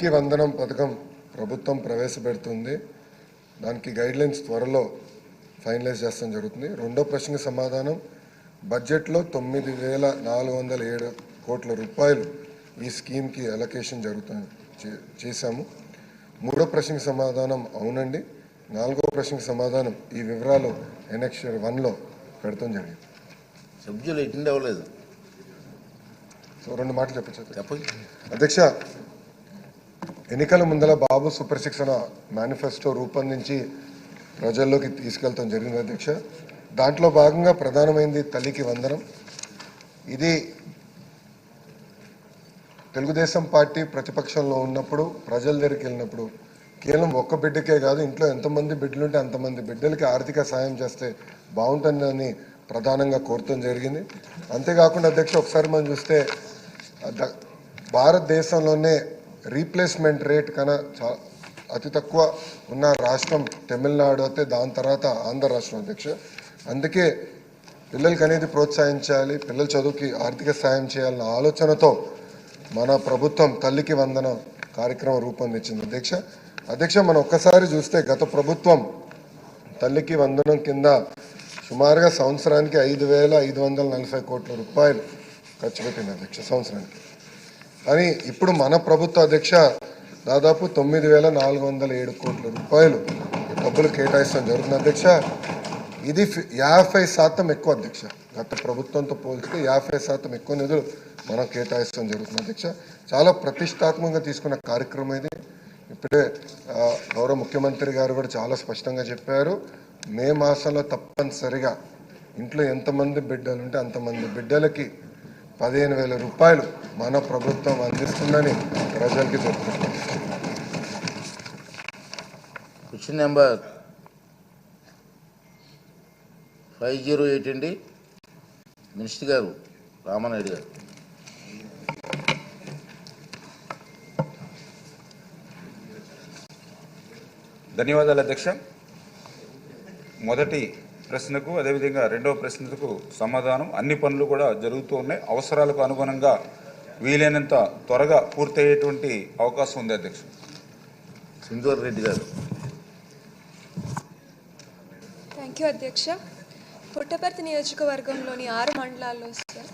తల్లికి వందనం పథకం ప్రభుత్వం ప్రవేశపెడుతుంది. దానికి గైడ్లైన్స్ త్వరలో ఫైనలైజ్ చేస్తాం జరుగుతుంది. రెండో ప్రశ్నకి సమాధానం, బడ్జెట్లో 9,407 కోట్ల రూపాయలు ఈ స్కీమ్కి అలొకేషన్ చేశాము. మూడో ప్రశ్నకి సమాధానం అవునండి. నాలుగో ప్రశ్నకి సమాధానం ఈ వివరాలు ఎనెక్షర్ 1లో పెడతాం జరిగింది. సబ్జెక్టులు ఎట్టింది అవ్వలేదు. సో రెండు మాటలు చెప్పండి అధ్యక్ష. ఎన్నికల ముందల బాబు సుప్రశిక్షణ మేనిఫెస్టో రూపొందించి ప్రజల్లోకి తీసుకెళ్తాం జరిగింది అధ్యక్ష. దాంట్లో భాగంగా ప్రధానమైంది తల్లికి వందనం. ఇది తెలుగుదేశం పార్టీ ప్రతిపక్షంలో ఉన్నప్పుడు ప్రజల దగ్గరికి వెళ్ళినప్పుడు కేవలం ఒక్క బిడ్డకే కాదు, ఇంట్లో ఎంతమంది బిడ్డలుంటే అంతమంది బిడ్డలకి ఆర్థిక సాయం చేస్తే బాగుంటుందని ప్రధానంగా కోరటం జరిగింది. అంతేకాకుండా అధ్యక్ష, ఒకసారి మనం చూస్తే భారతదేశంలోనే రీప్లేస్మెంట్ రేట్ కన్నా అతి తక్కువ ఉన్న రాష్ట్రం తమిళనాడు అయితే, దాని తర్వాత ఆంధ్ర రాష్ట్రం అధ్యక్ష. అందుకే పిల్లలకి అనేది ప్రోత్సహించాలి, పిల్లల చదువుకి ఆర్థిక సాయం చేయాలన్న ఆలోచనతో మన ప్రభుత్వం తల్లికి వందన కార్యక్రమం రూపొందించింది అధ్యక్ష. మనం ఒక్కసారి చూస్తే గత ప్రభుత్వం తల్లికి వందనం కింద సుమారుగా సంవత్సరానికి 5,540 కోట్ల రూపాయలు ఖర్చు పెట్టింది అధ్యక్ష సంవత్సరానికి. కానీ ఇప్పుడు మన ప్రభుత్వ అధ్యక్ష దాదాపు 9,407 కోట్ల రూపాయలు డబ్బులు కేటాయిస్తాం జరుగుతుంది అధ్యక్ష. ఇది 50% ఎక్కువ అధ్యక్ష. గత ప్రభుత్వంతో పోల్చితే 50% ఎక్కువ నిధులు మనం కేటాయిస్తాం జరుగుతుంది అధ్యక్ష. చాలా ప్రతిష్టాత్మకంగా తీసుకున్న కార్యక్రమం ఇది. ఇప్పుడే గౌరవ ముఖ్యమంత్రి గారు కూడా చాలా స్పష్టంగా చెప్పారు, మే మాసంలో తప్పనిసరిగా ఇంట్లో ఎంతమంది బిడ్డలు ఉంటే అంతమంది బిడ్డలకి 15,000 రూపాయలు మన ప్రభుత్వం అందిస్తుందని ప్రజలకి చెప్తున్నారు. క్వశ్చన్ నెంబర్ 508 అండి, మినిస్టర్ గారు రామానాయుడు గారు. ధన్యవాదాలు అధ్యక్ష. మొదటి ప్రశ్నకు అదేవిధంగా రెండవ ప్రశ్నకు సమాధానం, అన్ని పనులు కూడా జరుగుతూ ఉన్నాయి. అవసరాలకు అనుగుణంగా వీలైనంత త్వరగా పూర్తయ్యేటువంటి అవకాశం ఉంది అధ్యక్ష. సింధూర్ రెడ్డి గారు. థ్యాంక్ యూ అధ్యక్ష. పుట్టపర్తి నియోజకవర్గంలోని 6 మండలాల్లో సార్